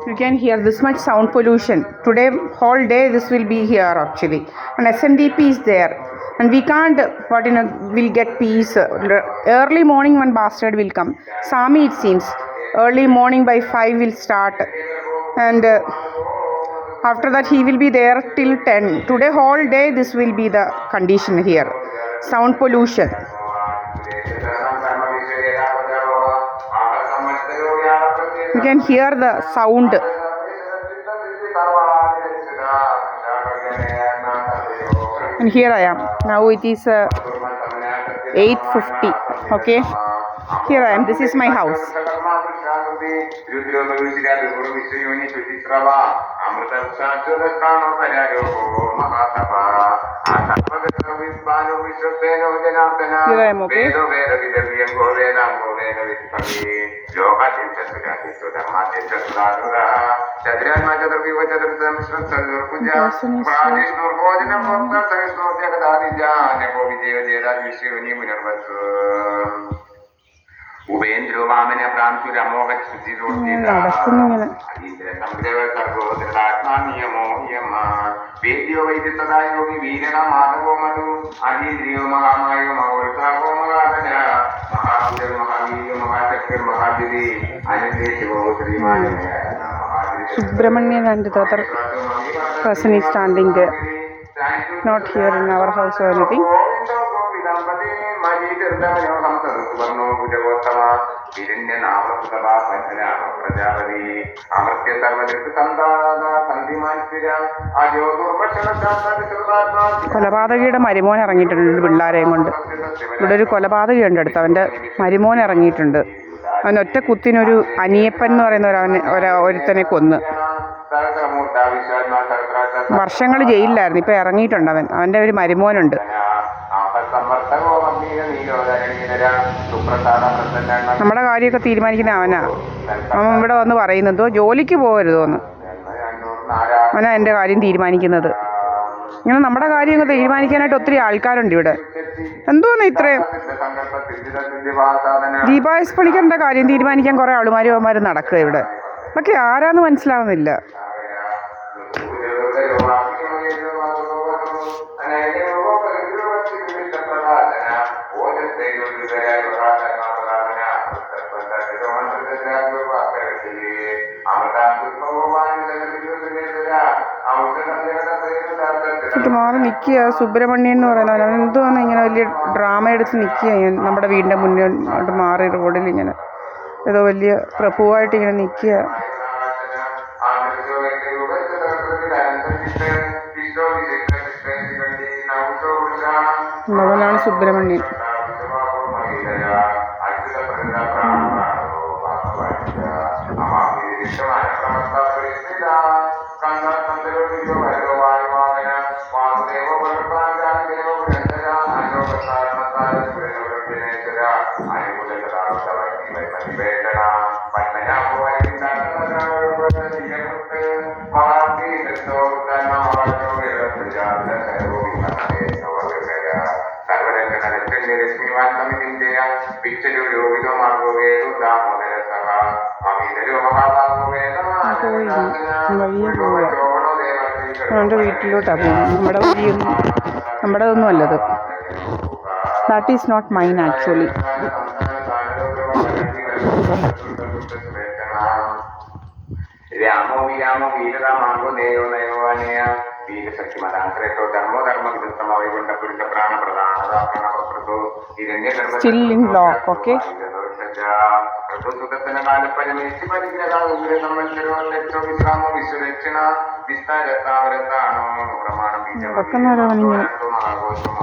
You can hear this much sound pollution. Today, whole day, this will be here actually. And SNDP is there. And we can't, we'll get peace. Early morning, one bastard will come. Sami, it seems. Early morning by 5 will start. And after that, he will be there till 10. Today, whole day, this will be the condition here. Sound pollution. You can hear the sound. And here I am. Now it is 8:50. Okay. Here I am. This is my house. Here I am, okay? ഉപേന്ദ്രോ Vamana പ്രാംശുരമോഹ വേദ്യോ വൈദ്യസദായോഗി വീരണ മാധവോ Madhu അതീന്ദ്രിയോ മഹാമായോ മഹോത്സാഹോ മഹാധന മഹാപുര മഹാവീര്യോ മഹാചക്ര മഹാദിതി അനന്തേശിവോ Shriman Subramanian and the other person is standing there. Not here in our house or anything. കൊലപാതകയുടെ മരുമോൻ ഇറങ്ങിയിട്ടുണ്ട് പിള്ളേരെയും കൊണ്ട്. ഇവിടെ ഒരു കൊലപാതകയുണ്ട് അടുത്ത്. അവൻ്റെ മരുമോൻ ഇറങ്ങിയിട്ടുണ്ട്. അവൻ ഒറ്റ കുത്തിനൊരു അനിയപ്പൻ എന്ന് പറയുന്ന ഒരുത്തനെ കൊന്ന്. വർഷങ്ങൾ ജയിലിലായിരുന്നു. ഇപ്പം ഇറങ്ങിയിട്ടുണ്ട് അവൻ. അവൻ്റെ ഒരു മരുമോനുണ്ട്. നമ്മുടെ കാര്യമൊക്കെ തീരുമാനിക്കുന്ന അവനാ. അവൻ ഇവിടെ വന്ന് പറയുന്നതോ ജോലിക്ക് പോകരുതോന്ന്. അവനാ എൻ്റെ കാര്യം തീരുമാനിക്കുന്നത്. ഇങ്ങനെ നമ്മുടെ കാര്യമൊക്കെ തീരുമാനിക്കാനായിട്ട് ഒത്തിരി ആൾക്കാരുണ്ട് ഇവിടെ. എന്തോന്ന് ഇത്രയും ദീപാ എസ് പണിക്കറിൻ്റെ കാര്യം തീരുമാനിക്കാൻ കുറേ അവന്മാരും നടക്കുക ഇവിടെ. ഇതൊക്കെ ആരാന്ന് മനസ്സിലാവുന്നില്ല. മാറി നിൽക്കുക സുബ്രഹ്മണ്യൻ എന്ന് പറയുന്നവൻ. അവൻ എന്തുവാണ് ഇങ്ങനെ വലിയ ഡ്രാമ എടുത്ത് നിൽക്കുക. നമ്മുടെ വീടിൻ്റെ മുന്നോട്ട് മാറി റോഡിൽ ഇങ്ങനെ ഏതോ വലിയ പ്രഭുവായിട്ട് ഇങ്ങനെ നിൽക്കുക. അവനാണ് സുബ്രഹ്മണ്യൻ. അവൻ്റെ വീട്ടിലോട്ടാണ് പോകുന്നത്. നമ്മുടെതൊന്നും അല്ലത്. That is not mine actually. രാമോ വിരാമോ വീരരാമാർഗോ ദേയോ നയോനയ വീരസഖ്യമതാന്ത്രേട്ടോ ധർമ്മോ ധർമ്മവിദുത്തമ വൈകുണ്ഠ പുരുഷ പ്രാണപ്രധാനപ്രദോ Still in lock, okay?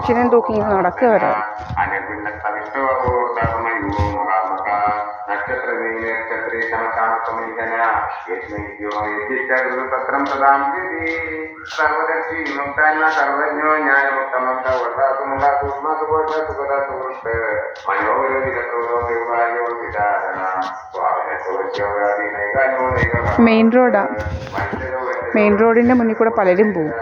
ചിരം തൂക്കി നടക്കുക വരാം. മെയിൻ റോഡാ. മെയിൻ റോഡിന്റെ മുന്നിൽ കൂടെ പലരും പോകും.